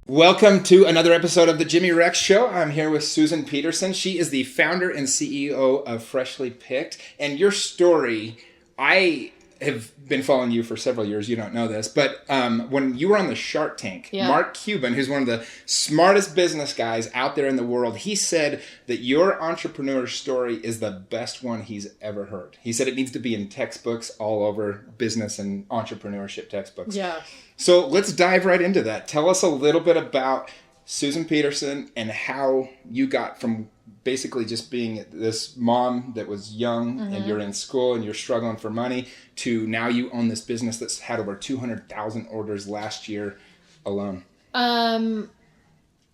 Welcome to another episode of the Jimmy Rex Show. I'm here with Susan Petersen. She is the founder and CEO of Freshly Picked. And your story, I have been following you for several years. You don't know this, but when you were on the Shark Tank, Mark Cuban, who's one of the smartest business guys out there in the world, he said that your entrepreneur story is the best one he's ever heard. He said it needs to be in textbooks all over, business and entrepreneurship textbooks. Yeah. So let's dive right into that. Tell us a little bit about Susan Petersen and how you got from basically just being this mom that was young and you're in school and you're struggling for money to now you own this business that's had over 200,000 orders last year alone.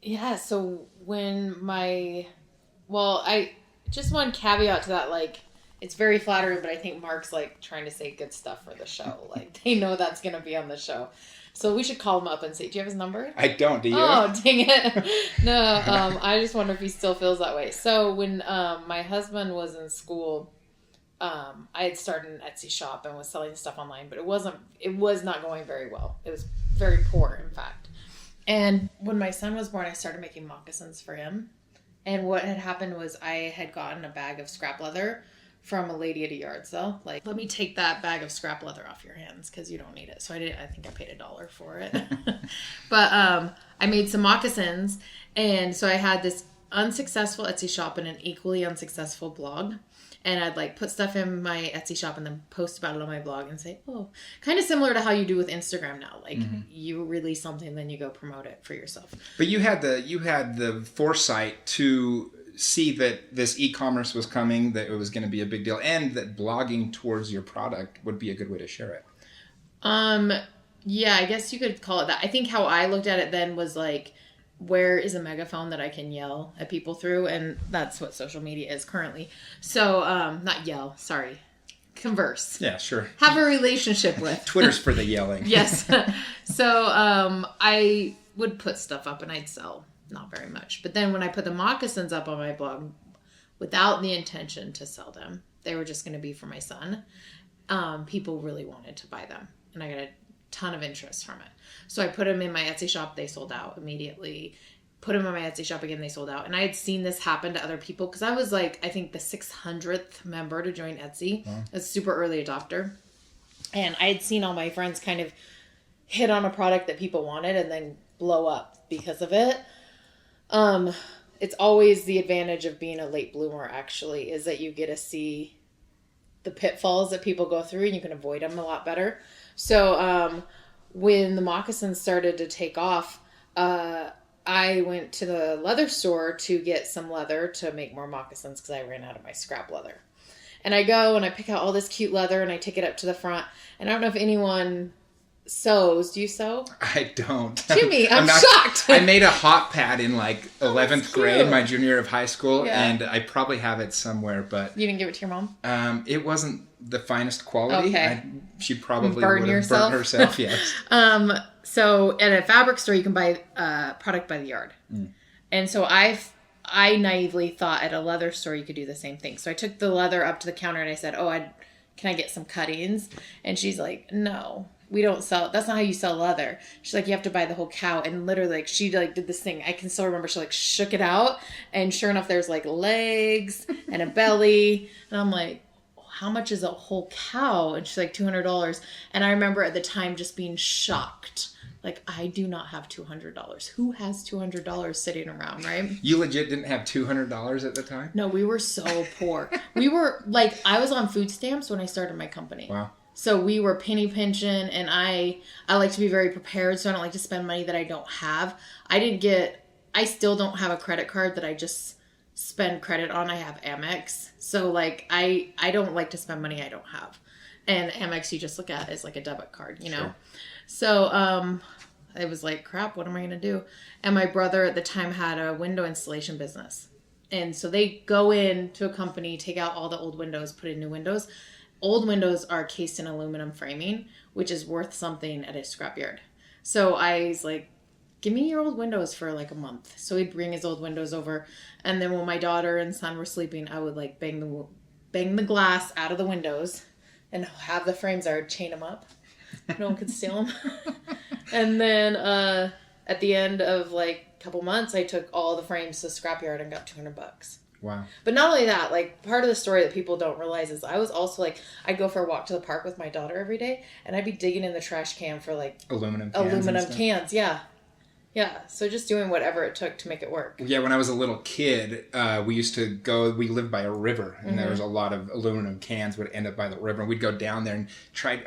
Yeah, so I just one caveat to that, like, it's very flattering, but I think Mark's like trying to say good stuff for the show. Like, they know that's going to be on the show. So we should call him up and say, do you have his number? I don't. Do you? Oh, dang it. No, I just wonder if he still feels that way. So when my husband was in school, I had started an Etsy shop and was selling stuff online, but it was not going very well. It was very poor, in fact. And when my son was born, I started making moccasins for him. And what had happened was I had gotten a bag of scrap leather from a lady at a yard sale. Like, let me take that bag of scrap leather off your hands because you don't need it. So I think I paid $1 for it. But I made some moccasins. And so I had this unsuccessful Etsy shop and an equally unsuccessful blog. And I'd like put stuff in my Etsy shop and then post about it on my blog and say, oh, kind of similar to how you do with Instagram now. Like you release something, then you go promote it for yourself. But you had the foresight to see that this e-commerce was coming, that it was going to be a big deal, and that blogging towards your product would be a good way to share it. Yeah, I guess you could call it that. I think how I looked at it then was like, where is a megaphone that I can yell at people through? And that's what social media is currently. So, not yell, sorry. Converse. Yeah, sure. Have a relationship with. Twitter's for the yelling. Yes. So, I would put stuff up and I'd sell. Not very much. But then when I put the moccasins up on my blog without the intention to sell them, they were just going to be for my son. People really wanted to buy them. And I got a ton of interest from it. So I put them in my Etsy shop. They sold out immediately. Put them in my Etsy shop again. They sold out. And I had seen this happen to other people because I was like, I think the 600th member to join Etsy. Wow. A super early adopter. And I had seen all my friends kind of hit on a product that people wanted and then blow up because of it. It's always the advantage of being a late bloomer, actually, is that you get to see the pitfalls that people go through and you can avoid them a lot better. So, when the moccasins started to take off, I went to the leather store to get some leather to make more moccasins because I ran out of my scrap leather. And I go and I pick out all this cute leather and I take it up to the front. And I don't know if anyone sews. Do you sew? I don't. Jimmy, I'm shocked. I made a hot pad in like 11th grade, my junior year of high school, and I probably have it somewhere, but... You didn't give it to your mom? It wasn't the finest quality. Okay. She probably would have burnt herself, yes. So at a fabric store, you can buy product by the yard. And so I naively thought at a leather store you could do the same thing. So I took the leather up to the counter and I said, can I get some cuttings? And she's like, no. We don't sell, that's not how you sell leather. She's like, you have to buy the whole cow. And literally, like, she like did this thing. I can still remember she like shook it out. And sure enough, there's like legs and a belly. And I'm like, how much is a whole cow? And she's like, $200. And I remember at the time just being shocked. Like, I do not have $200. Who has $200 sitting around, right? You legit didn't have $200 at the time? No, we were so poor. We were like, I was on food stamps when I started my company. Wow. So we were penny pinching, and I like to be very prepared, so I don't like to spend money that I don't have. I still don't have a credit card that I just spend credit on. I have Amex. So, like, I don't like to spend money I don't have. And Amex you just look at as like a debit card, you know? Sure. So, I was like, crap, what am I going to do? And my brother at the time had a window installation business. And so they go in to a company, take out all the old windows, put in new windows. Old windows are cased in aluminum framing, which is worth something at a scrapyard. So I was like, give me your old windows for like a month. So he'd bring his old windows over. And then when my daughter and son were sleeping, I would like bang the glass out of the windows and have the frames, I would chain them up. No one could steal them. And then at the end of like a couple months, I took all the frames to the scrapyard and got $200. Wow. But not only that, like part of the story that people don't realize is I was also like, I'd go for a walk to the park with my daughter every day, and I'd be digging in the trash can for like aluminum cans. Yeah. So just doing whatever it took to make it work. Yeah, when I was a little kid, we used to we lived by a river, and there was a lot of aluminum cans would end up by the river. And we'd go down there and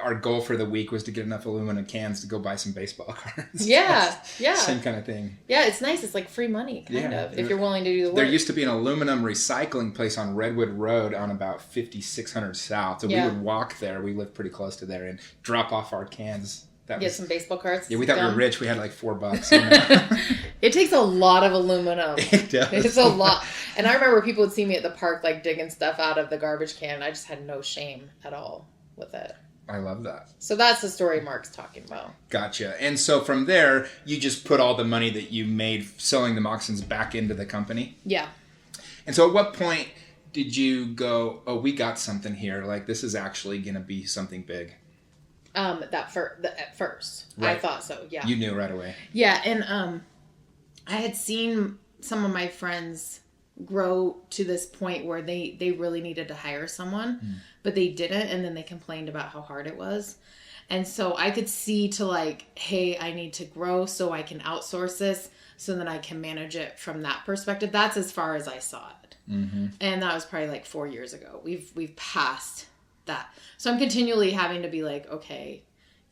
our goal for the week was to get enough aluminum cans to go buy some baseball cards. Yeah. Same kind of thing. Yeah, it's nice. It's like free money, kind of, if you're willing to do the work. There used to be an aluminum recycling place on Redwood Road on about 5600 South. So we would walk there. We lived pretty close to there and drop off our cans. Get some baseball cards. Yeah, we thought we were rich. We had like $4. It takes a lot of aluminum. It does. It's a lot. And I remember people would see me at the park like digging stuff out of the garbage can. I just had no shame at all with it. I love that. So that's the story Mark's talking about. Gotcha. And so from there, you just put all the money that you made selling the moccasins back into the company? Yeah. And so at what point did you go, oh, we got something here. Like this is actually going to be something big? At first, right. I thought so. Yeah, you knew right away. Yeah, and I had seen some of my friends grow to this point where they really needed to hire someone, but they didn't, and then they complained about how hard it was, and so I could see to like, hey, I need to grow so I can outsource this, so that I can manage it from that perspective. That's as far as I saw it, and that was probably like 4 years ago. We've passed that. So I'm continually having to be like, okay,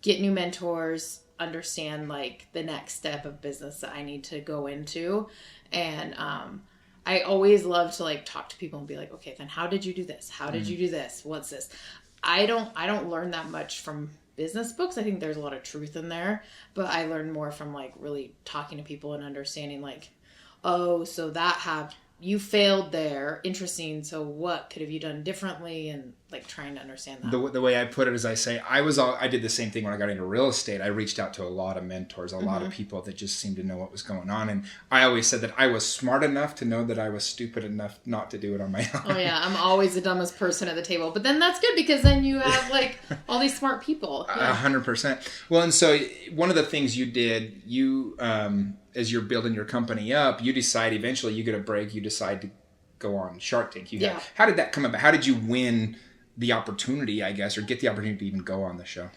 get new mentors, understand like the next step of business that I need to go into. And I always love to like talk to people and be like, okay, then how did you do this? How did you do this? What's this? I don't learn that much from business books. I think there's a lot of truth in there, but I learn more from like really talking to people and understanding like, oh, so that happened. You failed there. Interesting. So what could have you done differently? And like trying to understand that. The way I put it is I say, I did the same thing when I got into real estate. I reached out to a lot of mentors, a lot of people that just seemed to know what was going on. And I always said that I was smart enough to know that I was stupid enough not to do it on my own. Oh yeah. I'm always the dumbest person at the table, but then that's good because then you have like all these smart people. 100%. Well, and so one of the things you did, as you're building your company up, you decide eventually you get a break, you decide to go on Shark Tank. How did that come about? How did you win the opportunity, I guess, or get the opportunity to even go on the show?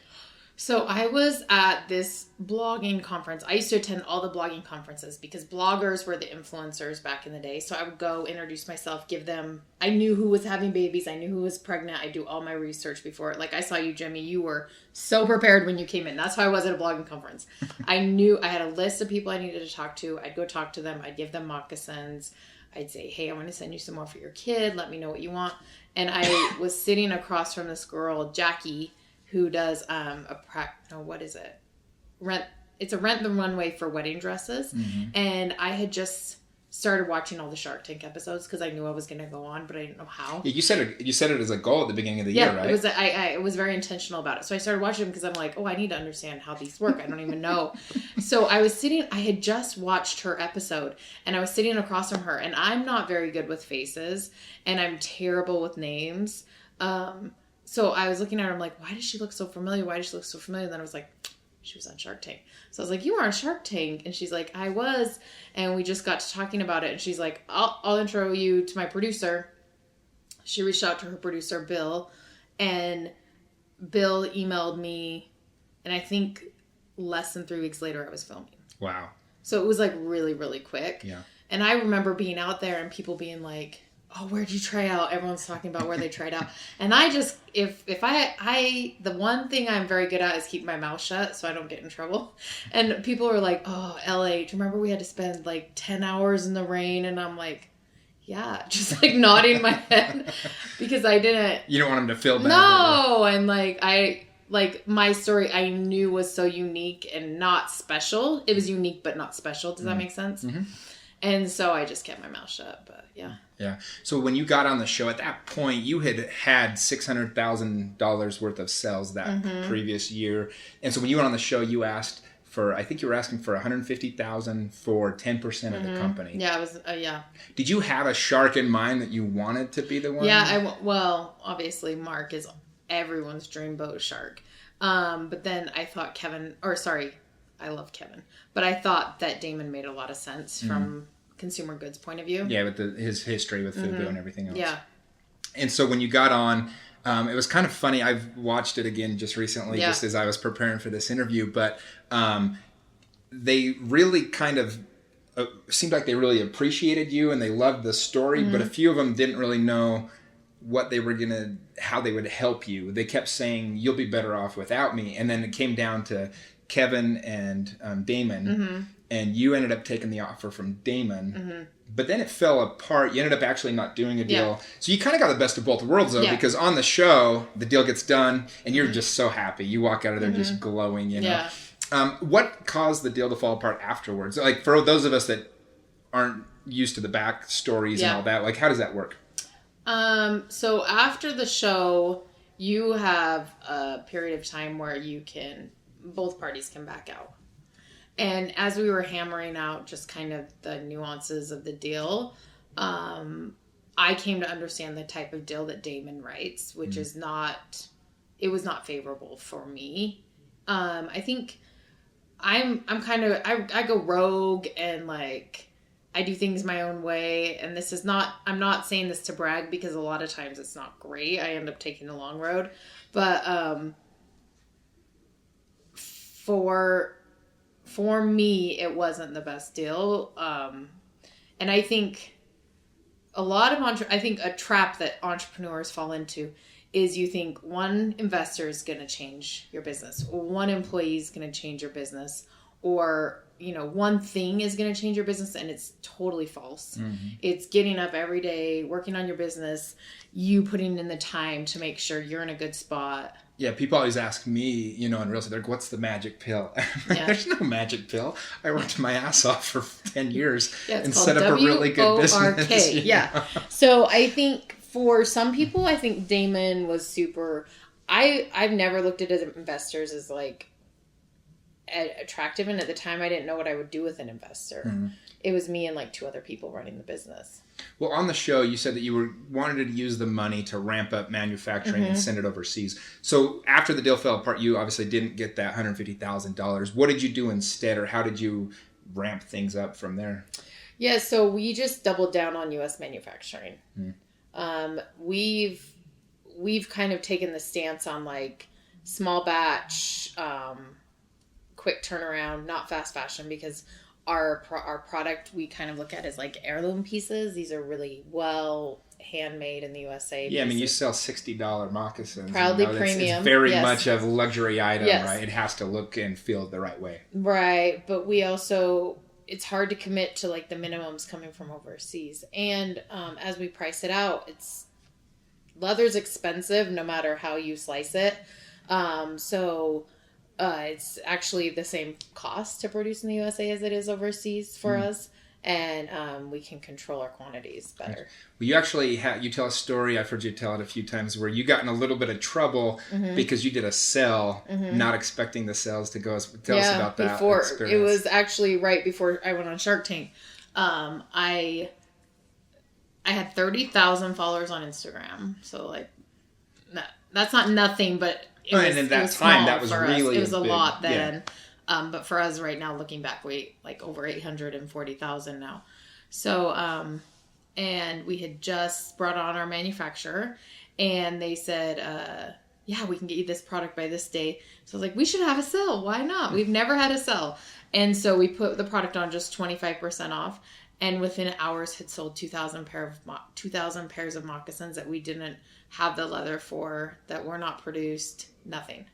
So I was at this blogging conference. I used to attend all the blogging conferences because bloggers were the influencers back in the day. So I would go introduce myself, give them, I knew who was having babies. I knew who was pregnant. I do all my research before. Like I saw you, Jimmy, you were so prepared when you came in. That's how I was at a blogging conference. I knew I had a list of people I needed to talk to. I'd go talk to them. I'd give them moccasins. I'd say, hey, I want to send you some more for your kid. Let me know what you want. And I was sitting across from this girl, Jackie, who does it's a rent the runway for wedding dresses. And I had just started watching all the Shark Tank episodes because I knew I was going to go on, but I didn't know how. Yeah, you set it as a goal at the beginning of the year, right? It was. I was very intentional about it. So I started watching them because I'm like, oh, I need to understand how these work. I don't even know. So I had just watched her episode and I was sitting across from her, and I'm not very good with faces and I'm terrible with names. So I was looking at her, I'm like, why does she look so familiar? Why does she look so familiar? And then I was like, she was on Shark Tank. So I was like, you were on Shark Tank? And she's like, I was. And we just got to talking about it. And she's like, I'll intro you to my producer. She reached out to her producer, Bill. And Bill emailed me. And I think less than 3 weeks later, I was filming. Wow. So it was like really, really quick. Yeah. And I remember being out there and people being like, oh, where'd you try out? Everyone's talking about where they tried out. And I just, the one thing I'm very good at is keep my mouth shut so I don't get in trouble. And people are like, oh, LA, do you remember we had to spend like 10 hours in the rain? And I'm like, yeah, just like nodding my head because I didn't. You don't want them to feel bad. No. And like my story I knew was so unique and not special. It was unique, but not special. Does that make sense? Mm-hmm. And so I just kept my mouth shut, but yeah. Yeah. So when you got on the show, at that point, you had $600,000 worth of sales that previous year. And so when you went on the show, you asked for, I think you were asking for $150,000 for 10% of the company. Yeah, it was, yeah. Did you have a shark in mind that you wanted to be the one? Yeah, well, obviously Mark is everyone's dream boat shark. But then I thought I love Kevin. But I thought that Damon made a lot of sense from consumer goods point of view. Yeah, with his history with Fubu and everything else. Yeah. And so when you got on, it was kind of funny. I've watched it again just recently, just as I was preparing for this interview. But they really kind of seemed like they really appreciated you and they loved the story. But a few of them didn't really know what they were how they would help you. They kept saying, "You'll be better off without me." And then it came down to Kevin and Damon, and you ended up taking the offer from Damon. But then it fell apart. You ended up actually not doing a deal. So you kind of got the best of both worlds, though, because on the show, the deal gets done, and you're just so happy. You walk out of there just glowing, you know. What caused the deal to fall apart afterwards? Like, for those of us that aren't used to the back stories and all that, like, how does that work? So after the show, you have a period of time where both parties can back out. And as we were hammering out just kind of the nuances of the deal, I came to understand the type of deal that Damon writes, which is it was not favorable for me. I think I'm kind of, I go rogue and like, I do things my own way. And I'm not saying this to brag because a lot of times it's not great. I end up taking the long road. But for me, it wasn't the best deal. And I think I think a trap that entrepreneurs fall into is you think one investor is going to change your business, or one employee is going to change your business, or, one thing is going to change your business, and it's totally false. It's getting up every day, working on your business, you putting in the time to make sure you're in a good spot. Yeah, people always ask me, in real estate, they're like, what's the magic pill? There's no magic pill. I worked my ass off for 10 years and set up a really good business. Yeah. So I think for some people, I think Damon was super... I've never looked at investors as like attractive, and at the time I didn't know what I would do with an investor. It was me and like 2 other people running the business. Well, on the show, you said that you wanted to use the money to ramp up manufacturing and send it overseas. So after the deal fell apart, you obviously didn't get that $150,000. What did you do instead, or how did you ramp things up from there? Yeah, so we just doubled down on U.S. manufacturing. We've kind of taken the stance on like small batch, quick turnaround, not fast fashion, because our product we kind of look at as like heirloom pieces. These are really well handmade in the USA. Yeah, I mean, you sell $60 moccasins. Proudly premium. It's very much a luxury item, right? It has to look and feel the right way. Right, but we also... It's hard to commit to like the minimums coming from overseas. And as we price it out, leather's expensive no matter how you slice it. So it's actually the same cost to produce in the USA as it is overseas for us. And we can control our quantities better. Well, you actually you tell a story, I've heard you tell it a few times, where you got in a little bit of trouble because you did a sell, not expecting the sales to go. Tell us about that experience. It was actually right before I went on Shark Tank. I had 30,000 followers on Instagram. So like, that's not nothing, but and at that time, that was really It was a big, lot then. Yeah. But for us right now, looking back, we like over 840,000 now. So, and we had just brought on our manufacturer, and they said, yeah, we can get you this product by this day. So I was like, we should have a sale. Why not? We've never had a sale. And so we put the product on just 25% off, and within hours had sold 2,000 pairs of moccasins that we didn't have the leather for, that were not produced, nothing.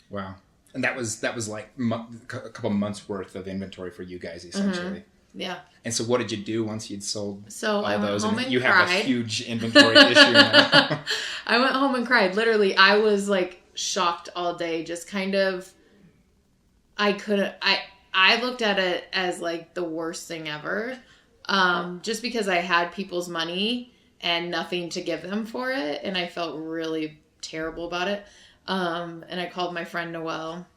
Wow. And that was like a couple months worth of inventory for you guys, essentially. Yeah. And so what did you do once you'd sold all I went those? home and you cried. have a huge inventory issue now. I went home and cried. Literally, I was like shocked all day. Just kind of, I looked at it as like the worst thing ever. Just because I had people's money and nothing to give them for it. And I felt really terrible about it. And I called my friend Noelle,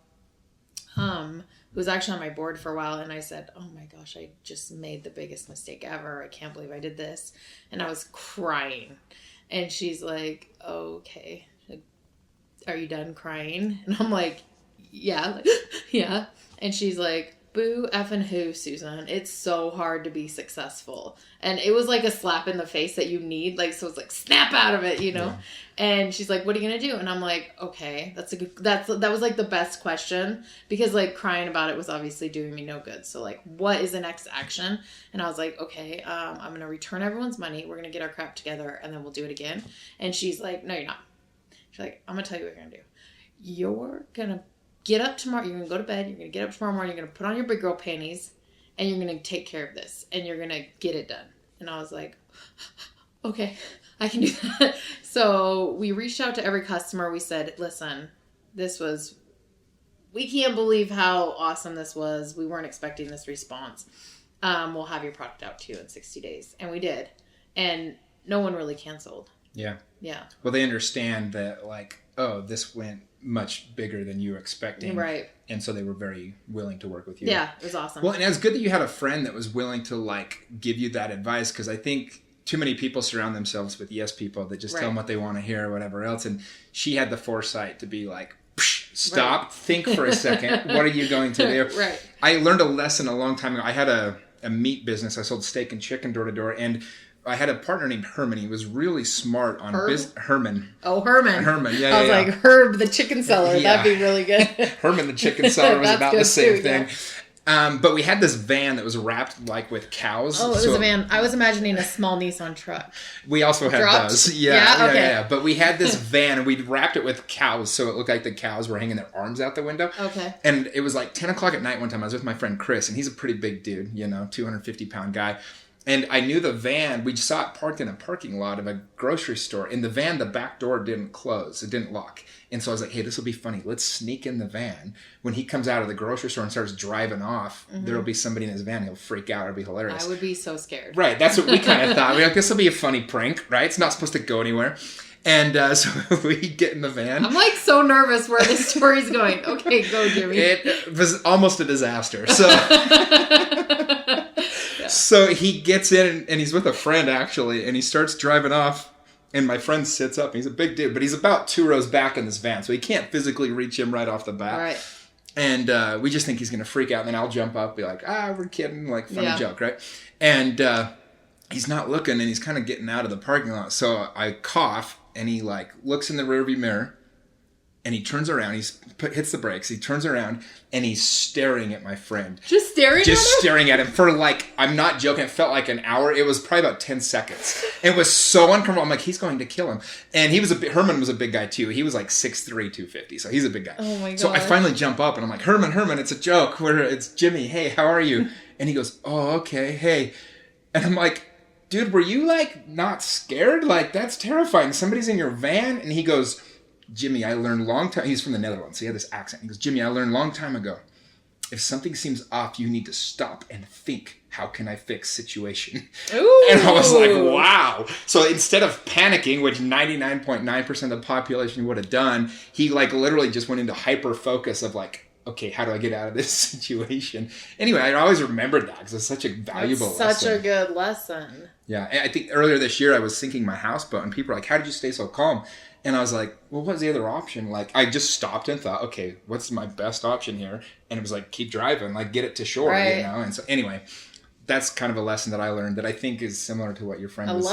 who was actually on my board for a while. And I said, oh my gosh, I just made the biggest mistake ever. I can't believe I did this. And I was crying. And she's like, okay, are you done crying? And I'm like, yeah, yeah. And she's like, boo effing who, Susan? It's so hard to be successful. And it was like a slap in the face that you need. Like, so it's like, snap out of it, you know? Yeah. And she's like, what are you going to do? And I'm like, okay, that was like the best question, because like crying about it was obviously doing me no good. So like, what is the next action? And I was like, okay, I'm going to return everyone's money. We're going to get our crap together and then we'll do it again. And she's like, no, you're not. She's like, I'm going to tell you what you're going to do. You're going to get up tomorrow. You're going to go to bed. You're going to get up tomorrow morning. You're going to put on your big girl panties and you're going to take care of this and you're going to get it done. And I was like, okay, I can do that. So we reached out to every customer. We said, listen, we can't believe how awesome this was. We weren't expecting this response. We'll have your product out to you in 60 days. And we did. And no one really canceled. Yeah. Yeah. Well, they understand that, like, oh, this went much bigger than you were expecting. Right. And so they were very willing to work with you. Yeah, it was awesome. Well, and it's good that you had a friend that was willing to, like, give you that advice, because I think too many people surround themselves with yes people that just tell them what they want to hear or whatever else. And she had the foresight to be like, stop, think for a second. What are you going to do? Right. I learned a lesson a long time ago. I had a meat business. I sold steak and chicken door to door. And I had a partner named Herman. He was really smart on business. Herman. Oh, Herman. Herman, yeah. I was like, Herb the chicken seller. Yeah. That'd be really good. Herman the chicken seller was about the same thing. Yeah. But we had this van that was wrapped like with cows. Oh, it was a van. I was imagining a small Nissan truck. We also had those. Yeah. But we had this van and we'd wrapped it with cows, so it looked like the cows were hanging their arms out the window. Okay. And it was like 10 o'clock at night one time. I was with my friend Chris, and he's a pretty big dude, 250-pound guy. And I knew the van, we saw it parked in a parking lot of a grocery store. In the van, the back door didn't close. It didn't lock. And so I was like, hey, this will be funny. Let's sneak in the van. When he comes out of the grocery store and starts driving off, there'll be somebody in his van. He'll freak out. It'll be hilarious. I would be so scared. Right. That's what we kind of thought. We were like, this will be a funny prank, right? It's not supposed to go anywhere. And so we get in the van. I'm like so nervous where this story's going. Okay, go, Jimmy. It was almost a disaster. So... So he gets in, and he's with a friend, actually, and he starts driving off, and my friend sits up. He's a big dude, but he's about 2 rows back in this van, so he can't physically reach him right off the bat. Right. And we just think he's going to freak out, and then I'll jump up, be like, we're kidding, like, funny joke, right? And he's not looking, and he's kind of getting out of the parking lot, so I cough, and he, like, looks in the rearview mirror, and he turns around, hits the brakes, he turns around, and he's staring at my friend. Just staring at him? Just staring at him for, like, I'm not joking, it felt like an hour. It was probably about 10 seconds. It was so uncomfortable. I'm like, he's going to kill him. And Herman was a big guy, too. He was like 6'3", 250, so he's a big guy. Oh, my God. So I finally jump up, and I'm like, Herman, it's a joke. It's Jimmy. Hey, how are you? And he goes, oh, okay, hey. And I'm like, dude, were you, like, not scared? Like, that's terrifying. Somebody's in your van? And he goes... Jimmy, I learned long time... He's from the Netherlands, so he had this accent. He goes, Jimmy, I learned long time ago, if something seems off, you need to stop and think, how can I fix situation? Ooh. And I was like, wow. So instead of panicking, which 99.9% of the population would have done, he like literally just went into hyper focus of like, okay, how do I get out of this situation? Anyway, I always remembered that because it's such a valuable lesson. Such a good lesson. Yeah, I think earlier this year I was sinking my houseboat, and people were like, how did you stay so calm? And I was like, well, what's the other option? Like, I just stopped and thought, okay, what's my best option here? And it was like, keep driving, like, get it to shore, right. And so, anyway, that's kind of a lesson that I learned that I think is similar to what your friend was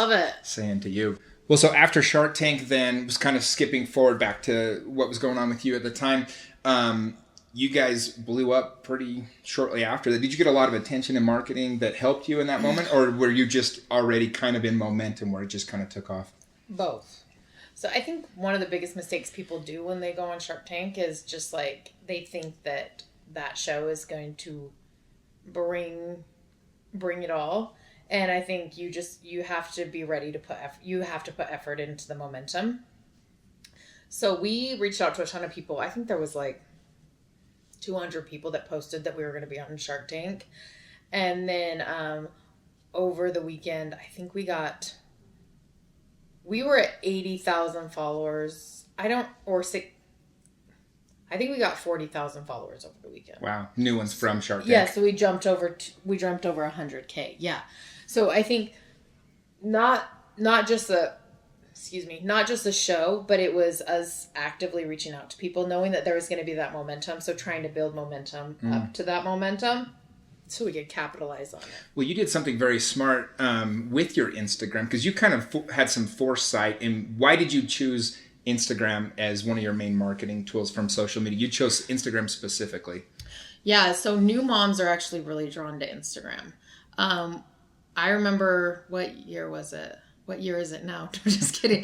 saying to you. Well, so after Shark Tank then was kind of skipping forward back to what was going on with you at the time. You guys blew up pretty shortly after that. Did you get a lot of attention in marketing that helped you in that moment? Or were you just already kind of in momentum where it just kind of took off? Both. So I think one of the biggest mistakes people do when they go on Shark Tank is just like they think that show is going to bring it all. And I think you have to be ready to put effort into the momentum. So we reached out to a ton of people. I think there was like 200 people that posted that we were going to be on Shark Tank. And then over the weekend, I think we were at 80,000 followers. I think we got 40,000 followers over the weekend. Wow. New ones from Shark Tank. Yeah, so we jumped over 100K. Yeah. So I think not just excuse me, not just the show, but it was us actively reaching out to people, knowing that there was going to be that momentum. So trying to build momentum up to that momentum so we could capitalize on it. Well, you did something very smart with your Instagram, because you kind of had some foresight. And why did you choose Instagram as one of your main marketing tools from social media? You chose Instagram specifically. Yeah, so new moms are actually really drawn to Instagram. I remember, what year was it? What year is it now? I'm just kidding.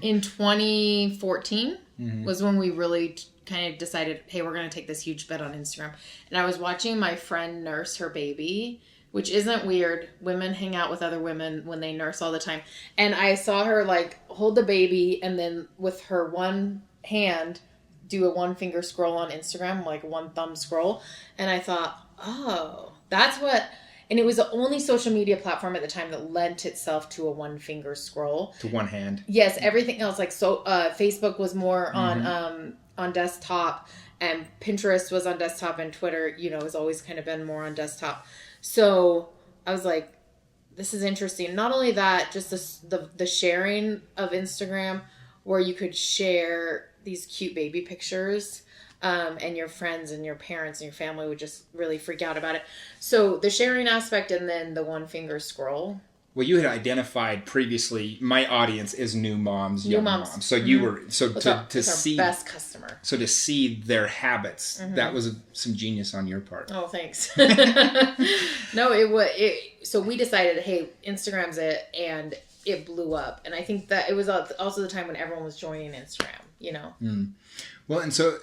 In 2014 was when we really kind of decided, hey, we're going to take this huge bet on Instagram. And I was watching my friend nurse her baby, which isn't weird. Women hang out with other women when they nurse all the time. And I saw her like hold the baby and then with her one hand do a one finger scroll on Instagram, like one thumb scroll. And I thought, oh, that's what... And it was the only social media platform at the time that lent itself to a one finger scroll. To one hand. Yes, everything else, like Facebook was more on desktop, and Pinterest was on desktop, and Twitter, has always kind of been more on desktop. So I was like, this is interesting. Not only that, just the sharing of Instagram, where you could share these cute baby pictures. And your friends and your parents and your family would just really freak out about it. So the sharing aspect and then the one finger scroll. Well, you had identified previously my audience is new moms, young moms. So you were to see our best customer. So to see their habits, that was some genius on your part. Oh, thanks. No, so we decided, hey, Instagram's it, and it blew up. And I think that it was also the time when everyone was joining Instagram. Well, and so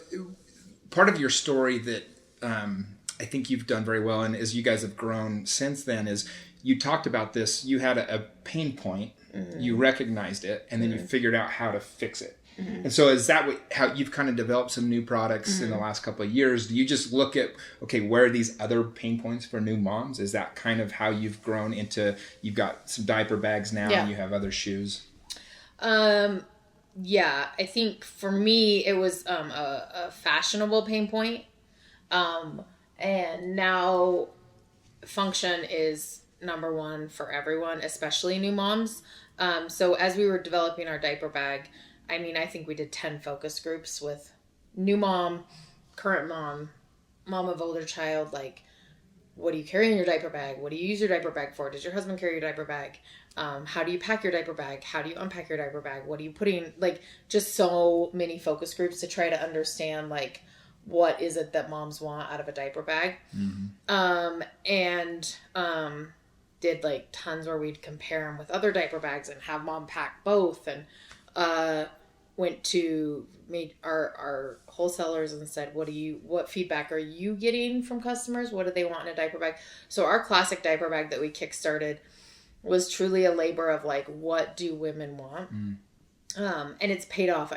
part of your story that I think you've done very well, and as you guys have grown since then, is you talked about this. You had a pain point, you recognized it, and then you figured out how to fix it. And so is that how you've kind of developed some new products in the last couple of years? Do you just look at, okay, where are these other pain points for new moms? Is that kind of how you've grown into, you've got some diaper bags now and you have other shoes? Yeah, I think for me, it was a fashionable pain point. And now function is number one for everyone, especially new moms. So as we were developing our diaper bag, I think we did 10 focus groups with new mom, current mom, mom of older child, like, what do you carry in your diaper bag? What do you use your diaper bag for? Does your husband carry your diaper bag? How do you pack your diaper bag? How do you unpack your diaper bag? What are you putting, like, just so many focus groups to try to understand, like, what is it that moms want out of a diaper bag? Did like tons where we'd compare them with other diaper bags and have mom pack both, and made our wholesalers and said, what feedback are you getting from customers? What do they want in a diaper bag? So our classic diaper bag that we kickstarted was truly a labor of like, what do women want? And it's paid off.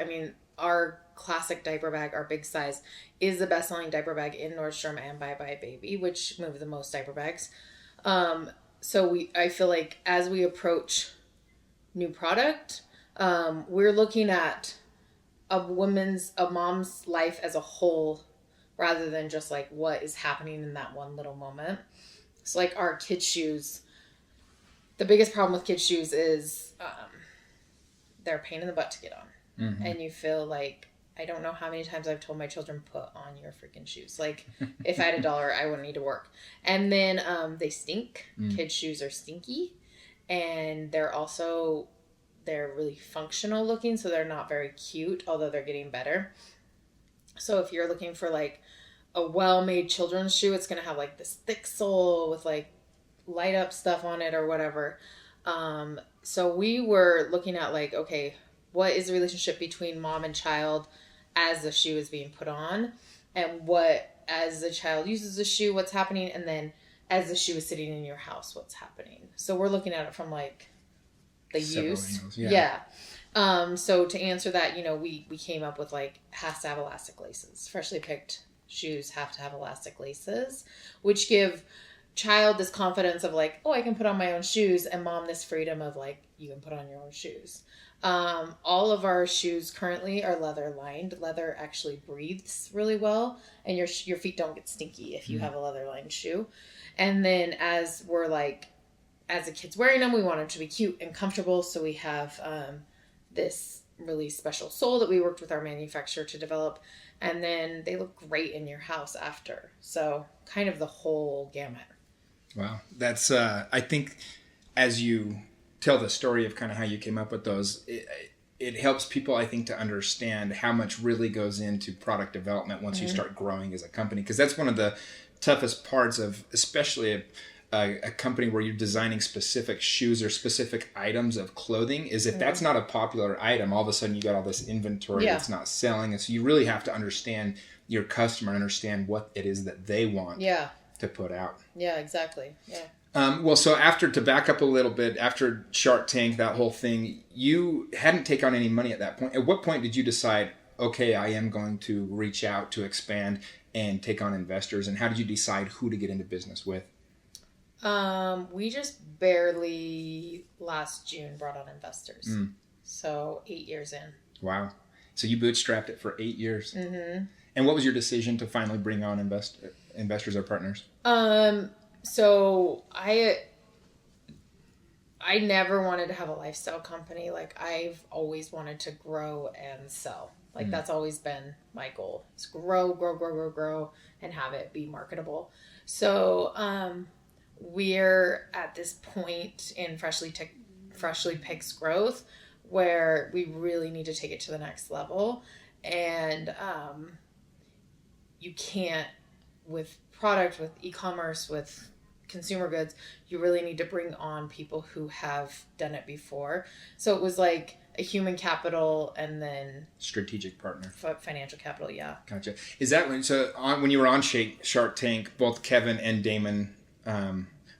Our classic diaper bag, our big size, is the best-selling diaper bag in Nordstrom and Bye Bye Baby, which move the most diaper bags. So I feel like as we approach new product, we're looking at a mom's life as a whole, rather than just like what is happening in that one little moment. So like our kids' shoes, the biggest problem with kids' shoes is they're a pain in the butt to get on. And you feel like, I don't know how many times I've told my children, put on your freaking shoes. Like, if I had $1, I wouldn't need to work. And then they stink. Kids' shoes are stinky. And they're really functional looking, so they're not very cute, although they're getting better. So if you're looking for like a well-made children's shoe, it's going to have like this thick sole with like light up stuff on it or whatever. So we were looking at like, okay, what is the relationship between mom and child as the shoe is being put on, and what, as the child uses the shoe, what's happening, and then as the shoe is sitting in your house, what's happening. So we're looking at it from like the several use. Angles, yeah. So to answer that, we came up with like, has to have elastic laces. Freshly picked shoes have to have elastic laces, which give child this confidence of like, oh, I can put on my own shoes, and mom this freedom of like, you can put on your own shoes. All of our shoes currently are leather lined. Leather actually breathes really well, and your feet don't get stinky if you have a leather lined shoe. And then as the kid's wearing them, we want them to be cute and comfortable. So we have this really special sole that we worked with our manufacturer to develop. And then they look great in your house after. So kind of the whole gamut. Wow. That's, I think as you tell the story of kind of how you came up with those, it helps people, I think, to understand how much really goes into product development once you start growing as a company. Because that's one of the toughest parts of, especially a company where you're designing specific shoes or specific items of clothing, is if that's not a popular item, all of a sudden you got all this inventory that's not selling. And so you really have to understand your customer, understand what it is that they want to put out. Yeah, exactly. Yeah. Well, so to back up a little bit, after Shark Tank, that whole thing, you hadn't taken on any money at that point. At what point did you decide, okay, I am going to reach out to expand and take on investors? And how did you decide who to get into business with? We just barely last June brought on investors. So 8 years in. Wow. So you bootstrapped it for 8 years. And what was your decision to finally bring on investors or partners? So I never wanted to have a lifestyle company. Like, I've always wanted to grow and sell. Like, that's always been my goal. Is grow, and have it be marketable. So, we're at this point in Freshly Picked's growth where we really need to take it to the next level. And, you can't, with product, with e-commerce, with consumer goods, you really need to bring on people who have done it before. So it was like a human capital and then strategic partner, financial capital. Yeah. Gotcha. Is that when you were on Shark Tank, both Kevin and Damon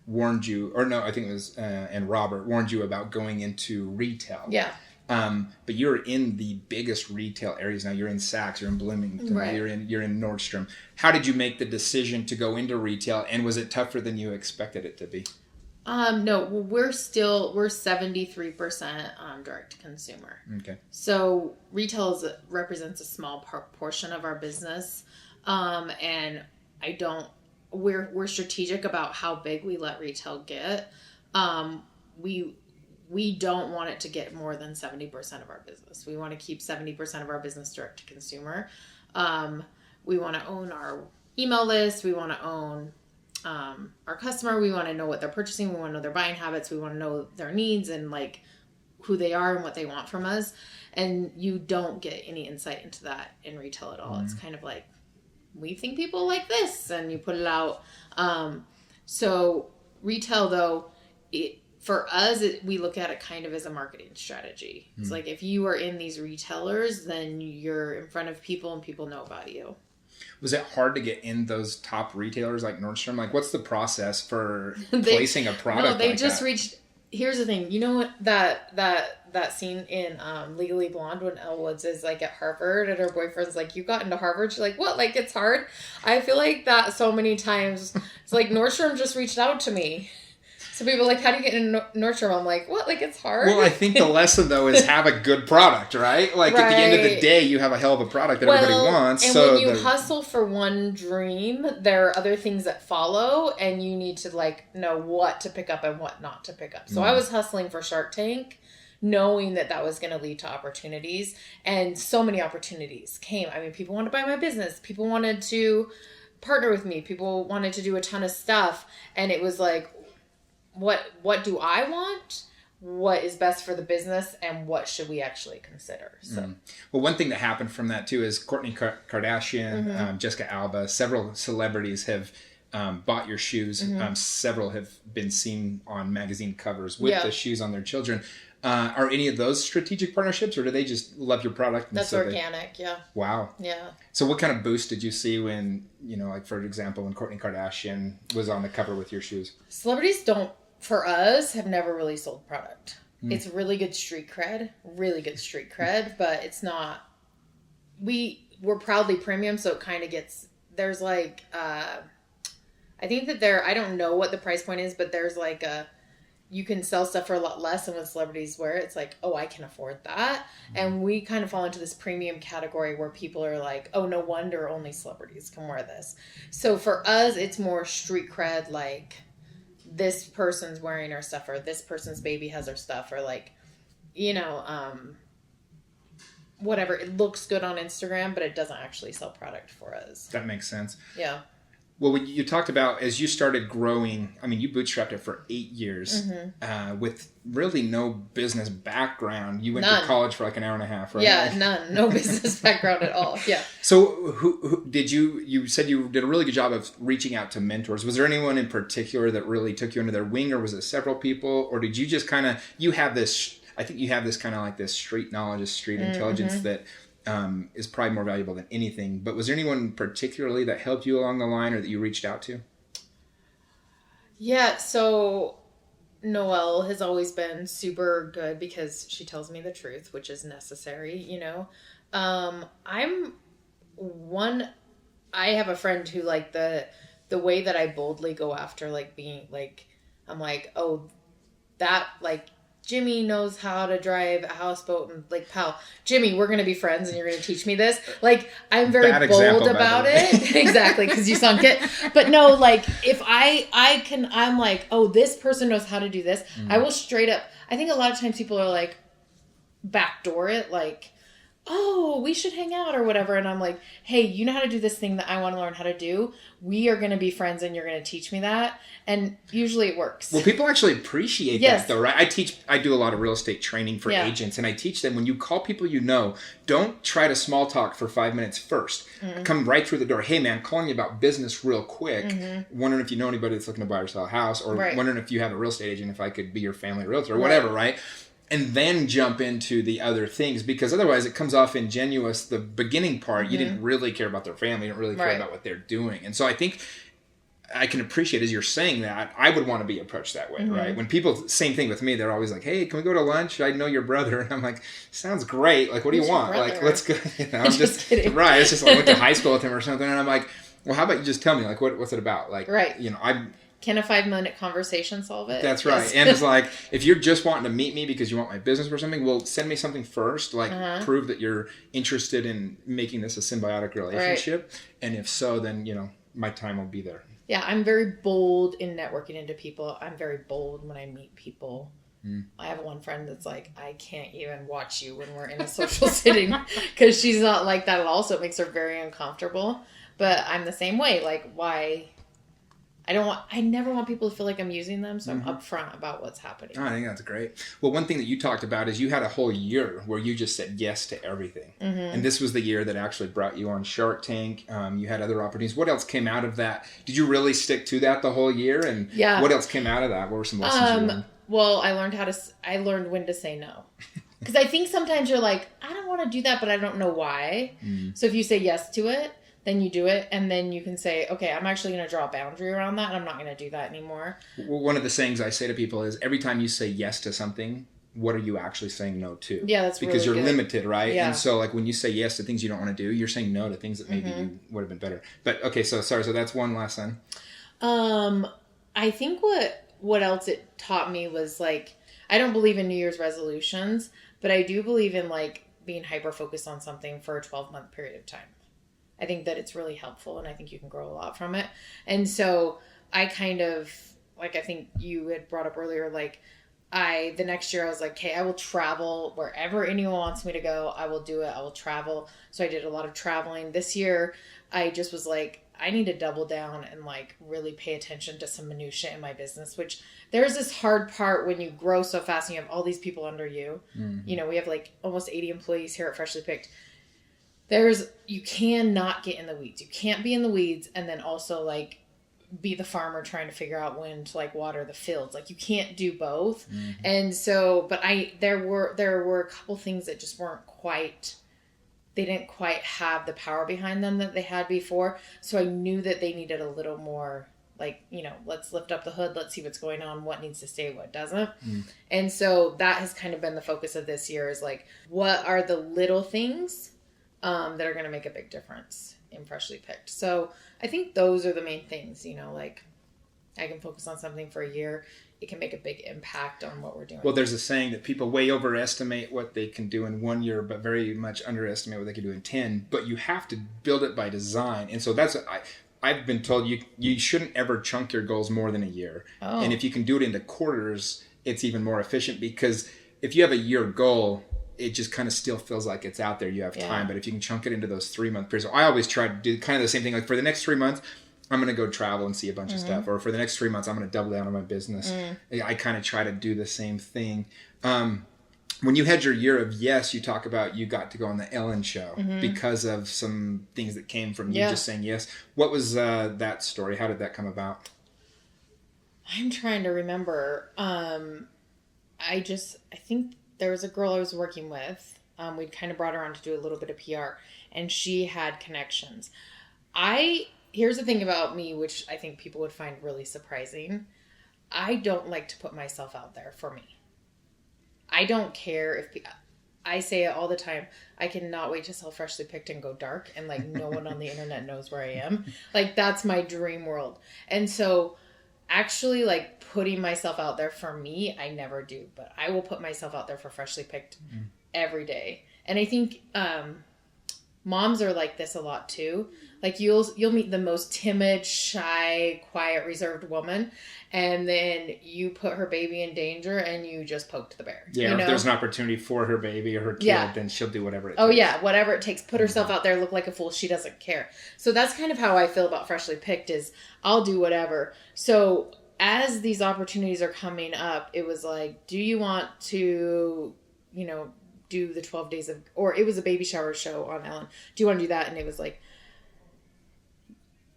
warned you, or no, I think it was and Robert warned you about going into retail. Yeah. But you're in the biggest retail areas now. You're in Saks, you're in Bloomington, right. you're in Nordstrom. How did you make the decision to go into retail, and was it tougher than you expected it to be? No, we're 73% direct to consumer. Okay. So retail represents a small portion of our business, and we're strategic about how big we let retail get. We don't want it to get more than 70% of our business. We want to keep 70% of our business direct to consumer. We want to own our email list. We want to own our customer. We want to know what they're purchasing. We want to know their buying habits. We want to know their needs and like who they are and what they want from us. And you don't get any insight into that in retail at all. It's kind of like, we think people like this, and you put it out. So retail, though, for us, we look at it kind of as a marketing strategy. It's like, if you are in these retailers, then you're in front of people and people know about you. Was it hard to get in those top retailers like Nordstrom? Like, what's the process for placing a product? No, they like just that? reached. Here's the thing. You know what that scene in Legally Blonde when Elle Woods is like at Harvard and her boyfriend's like, "You got into Harvard?" She's like, "What? Like, it's hard?" I feel like that so many times. It's like Nordstrom just reached out to me. So people are like, how do you get in Nordstrom? I'm like, what? Like, it's hard? Well, I think the lesson, though, is have a good product, right? Like, at the end of the day, you have a hell of a product that everybody wants. And when you hustle for one dream, there are other things that follow, and you need to, like, know what to pick up and what not to pick up. So I was hustling for Shark Tank, knowing that was going to lead to opportunities, and so many opportunities came. I mean, people wanted to buy my business. People wanted to partner with me. People wanted to do a ton of stuff, and it was like, what do I want? What is best for the business, and what should we actually consider? So, well, one thing that happened from that too is Kourtney Kardashian, Jessica Alba, several celebrities have bought your shoes. Several have been seen on magazine covers with the shoes on their children. Are any of those strategic partnerships, or do they just love your product? That's organic, yeah. Wow. Yeah. So what kind of boost did you see when, like, for example, when Kourtney Kardashian was on the cover with your shoes? Celebrities for us, have never really sold product. It's really good street cred, but it's not, we're proudly premium, so it kind of there's like, I think that I don't know what the price point is, but there's like you can sell stuff for a lot less, and when celebrities wear it, it's like, oh, I can afford that. And we kind of fall into this premium category where people are like, oh, no wonder only celebrities can wear this. So for us, it's more street cred, like, this person's wearing our stuff, or this person's baby has our stuff, or like, whatever, it looks good on Instagram, but it doesn't actually sell product for us. That makes sense. Yeah. Well, you talked about as you started growing, I mean, you bootstrapped it for 8 years with really no business background. You went to college for like an hour and a half, right? Yeah, none. No business background at all. Yeah. So who did you said you did a really good job of reaching out to mentors. Was there anyone in particular that really took you under their wing, or was it several people? Or did you just kind of, I think you have this kind of like this street knowledge, this street intelligence that is probably more valuable than anything. But was there anyone particularly that helped you along the line or that you reached out to? Yeah, so Noelle has always been super good because she tells me the truth, which is necessary, you know. I have a friend who like the way that I boldly go after like being like, I'm like, oh, that like Jimmy knows how to drive a houseboat, and like, pal, Jimmy, we're going to be friends and you're going to teach me this. Like, I'm very bold about it. Exactly. Cause you sunk it. But no, like if I'm like, oh, this person knows how to do this. I will straight up, I think a lot of times people are like backdoor it. Like, oh, we should hang out or whatever. And I'm like, hey, you know how to do this thing that I want to learn how to do? We are going to be friends and you're going to teach me that. And usually it works. Well, people actually appreciate that though, right? I do a lot of real estate training for agents, and I teach them when you call people you know, don't try to small talk for 5 minutes first. Come right through the door. Hey man, calling you about business real quick. Wondering if you know anybody that's looking to buy or sell a house, or wondering if you have a real estate agent, if I could be your family realtor or whatever, right? And then jump into the other things, because otherwise it comes off ingenuous. The beginning part, you didn't really care about their family, you didn't really care about what they're doing. And so I think I can appreciate, as you're saying that, I would want to be approached that way, right? When people, same thing with me, they're always like, hey, can we go to lunch? I know your brother. And I'm like, sounds great. Like, what do you want? Like, let's go. You know, I'm just kidding. Right. It's just like I went to high school with him or something. And I'm like, well, how about you just tell me, like, what's it about? Like, you know, can a 5-minute conversation solve it? That's right. Yes. And it's like, if you're just wanting to meet me because you want my business or something, well, send me something first. Like, prove that you're interested in making this a symbiotic relationship. And if so, then, you know, my time will be there. Yeah, I'm very bold in networking into people. I'm very bold when I meet people. I have one friend that's like, I can't even watch you when we're in a social setting, because she's not like that at all. So it makes her very uncomfortable. But I'm the same way. Like, why... I never want people to feel like I'm using them, so I'm upfront about what's happening. Oh, I think that's great. Well, one thing that you talked about is you had a whole year where you just said yes to everything. And this was the year that actually brought you on Shark Tank. You had other opportunities. What else came out of that? Did you really stick to that the whole year? And what else came out of that? What were some lessons you learned? Well, I learned when to say no. Because I think sometimes you're like, I don't want to do that, but I don't know why. So if you say yes to it, then you do it, and then you can say, okay, I'm actually going to draw a boundary around that, and I'm not going to do that anymore. Well, one of the sayings I say to people is, every time you say yes to something, what are you actually saying no to? Yeah, that's because really you're limited, right? Yeah. And so, like, when you say yes to things you don't want to do, you're saying no to things that maybe you would have been better. But, okay, so that's one lesson. I think what else it taught me was, like, I don't believe in New Year's resolutions, but I do believe in, like, being hyper-focused on something for a 12-month period of time. I think that it's really helpful, and I think you can grow a lot from it. And so I kind of, like, I think you had brought up earlier, like, the next year I was like, okay, I will travel wherever anyone wants me to go. I will do it. I will travel. So I did a lot of traveling. This year, I just was like, I need to double down and, like, really pay attention to some minutia in my business, which there's this hard part when you grow so fast and you have all these people under you. You know, we have, like, almost 80 employees here at Freshly Picked. You cannot get in the weeds. You can't be in the weeds and then also, like, be the farmer trying to figure out when to, like, water the fields. Like, you can't do both. And so, but there were a couple things that just they didn't quite have the power behind them that they had before. So I knew that they needed a little more, like, you know, let's lift up the hood. Let's see what's going on. What needs to stay, what doesn't. And so that has kind of been the focus of this year, is like, what are the little things that are going to make a big difference in Freshly Picked. So I think those are the main things, you know, like, I can focus on something for a year. It can make a big impact on what we're doing. Well, there's a saying that people way overestimate what they can do in 1 year, but very much underestimate what they can do in 10. But you have to build it by design. And so I've been told you shouldn't ever chunk your goals more than a year. And if you can do it into quarters, it's even more efficient, because if you have a year goal it just kind of still feels like it's out there. You have Yeah. time, but if you can chunk it into those 3-month periods, I always try to do kind of the same thing. Like for the next 3 months, I'm going to go travel and see a bunch of stuff. Or for the next 3 months, I'm going to double down on my business. I kind of try to do the same thing. When you had your year of yes, you talk about you got to go on the Ellen show because of some things that came from you just saying yes. What was that story? How did that come about? I'm trying to remember. I think there was a girl I was working with. We kind of brought her on to do a little bit of PR, and she had connections. Here's the thing about me, which I think people would find really surprising. I don't like to put myself out there for me. I don't care if I say it all the time. I cannot wait to sell Freshly Picked and go dark, and like no one on the internet knows where I am. Like that's my dream world. And so actually like putting myself out there for me, I never do, but I will put myself out there for Freshly Picked every day. And I think moms are like this a lot too. Like you'll meet the most timid, shy, quiet, reserved woman, and then you put her baby in danger and you just poked the bear. Yeah, if there's an opportunity for her baby or her kid, then she'll do whatever it takes. Oh yeah, whatever it takes. Put herself out there, look like a fool. She doesn't care. So that's kind of how I feel about Freshly Picked is I'll do whatever. So as these opportunities are coming up, it was like, do you want to, do the 12 days of, or it was a baby shower show on Ellen. Do you want to do that? And it was like,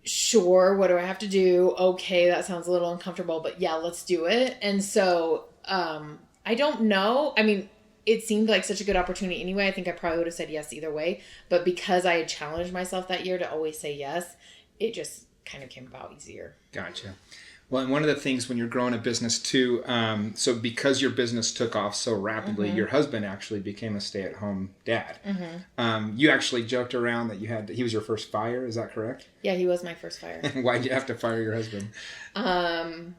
sure, what do I have to do? Okay, that sounds a little uncomfortable, but yeah, let's do it. And so, I don't know. I mean, it seemed like such a good opportunity anyway. I think I probably would have said yes either way. But because I had challenged myself that year to always say yes, it just kind of came about easier. Gotcha. Well, and one of the things when you're growing a business too, so because your business took off so rapidly, your husband actually became a stay-at-home dad. You actually joked around that he was your first fire. Is that correct? Yeah, he was my first fire. Why'd you have to fire your husband? I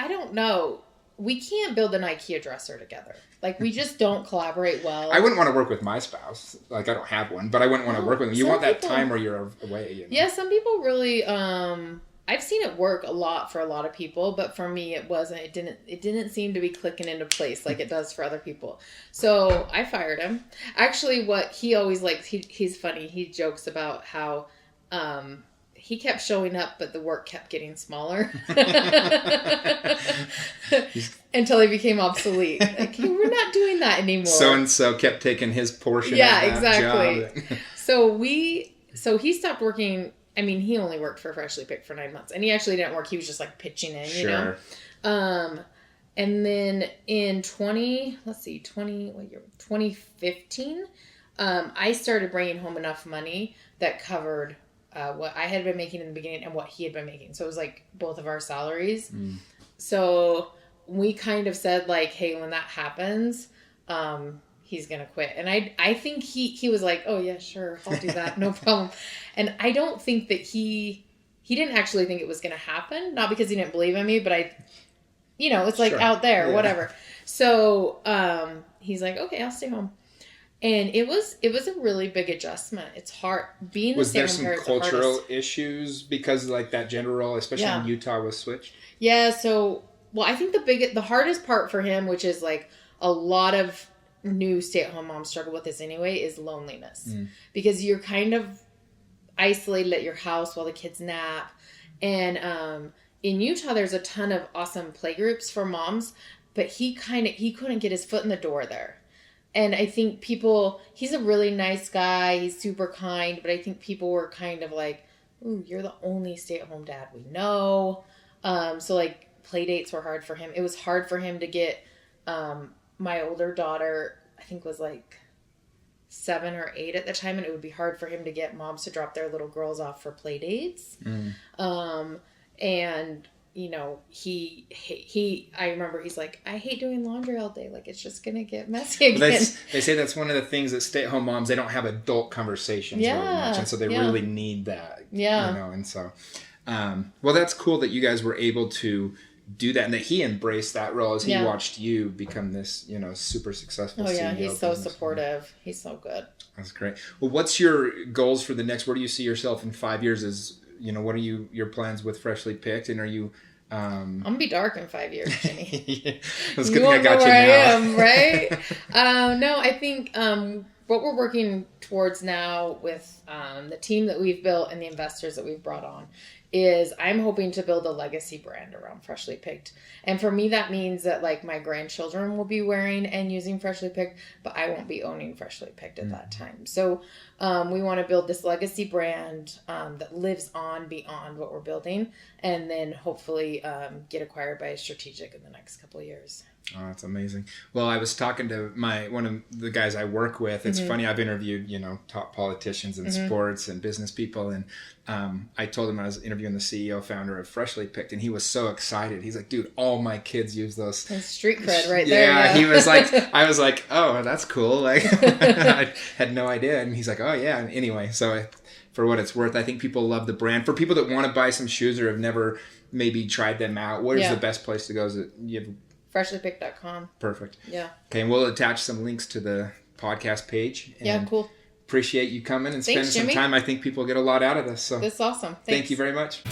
don't know. We can't build an IKEA dresser together. Like, we just don't collaborate well. I wouldn't want to work with my spouse. Like, I don't have one, but I wouldn't want to work with him. You want that time where you're away. Yeah, some people really, I've seen it work a lot for a lot of people, but for me, it wasn't. It didn't seem to be clicking into place like it does for other people. So I fired him. Actually, what he always likes, he's funny. He jokes about how, he kept showing up, but the work kept getting smaller until he became obsolete. Like, hey, we're not doing that anymore. So-and-so kept taking his portion of that exactly. job. So he stopped working. I mean, he only worked for Freshly Picked for 9 months, and he actually didn't work. He was just like pitching in, you know? And then in 2015, I started bringing home enough money that covered what I had been making in the beginning and what he had been making. So it was like both of our salaries. So we kind of said like, hey, when that happens, he's going to quit. And I think he was like, oh yeah, sure. I'll do that. No problem. And I don't think that he didn't actually think it was going to happen. Not because he didn't believe in me, but it's like out there, whatever. So, he's like, okay, I'll stay home. And it was a really big adjustment. It's hard being the stay-at-home parent. Was there some cultural issues because like that gender role, especially in Utah, was switched? Yeah. So, I think the hardest part for him, which is like a lot of new stay-at-home moms struggle with this anyway, is loneliness because you're kind of isolated at your house while the kids nap. And in Utah, there's a ton of awesome play groups for moms, but he couldn't get his foot in the door there. And I think he's a really nice guy. He's super kind, but I think people were kind of like, ooh, you're the only stay-at-home dad we know. So like play dates were hard for him. It was hard for him to get, my older daughter, I think was like 7 or 8 at the time. And it would be hard for him to get moms to drop their little girls off for play dates. And I remember he's like, I hate doing laundry all day. Like, it's just going to get messy again. They say that's one of the things that stay-at-home moms, they don't have adult conversations really much. And so they really need that. Yeah. And so, well, that's cool that you guys were able to do that and that he embraced that role as he watched you become this, super successful CEO. Oh, yeah. He's so supportive. He's so good. That's great. Well, what's your goals for the next, where do you see yourself in 5 years as, what are your plans with Freshly Picked? And are you I'm gonna be dark in 5 years, Jimmy. Yeah. It's a good thing I got you now. I am, right? No, I think what we're working towards now with the team that we've built and the investors that we've brought on is I'm hoping to build a legacy brand around Freshly Picked. And for me, that means that like my grandchildren will be wearing and using Freshly Picked, but I won't be owning Freshly Picked at that time. So we want to build this legacy brand that lives on beyond what we're building, and then hopefully get acquired by a strategic in the next couple of years. Oh, that's amazing. Well, I was talking to one of the guys I work with. It's funny, I've interviewed, top politicians and sports and business people. And I told him I was interviewing the CEO founder of Freshly Picked, and he was so excited. He's like, dude, all my kids use those. That's street cred right there. Yeah, he was like, I was like, oh, that's cool. Like, I had no idea. And he's like, oh, yeah. And anyway, so for what it's worth, I think people love the brand. For people that want to buy some shoes or have never maybe tried them out, where's the best place to go? Is it you have freshlypicked.com. Perfect. Yeah. Okay, and we'll attach some links to the podcast page. Yeah, cool. Appreciate you coming and spending some Jimmy. time. I think people get a lot out of this. So that's awesome. Thanks. Thank you very much.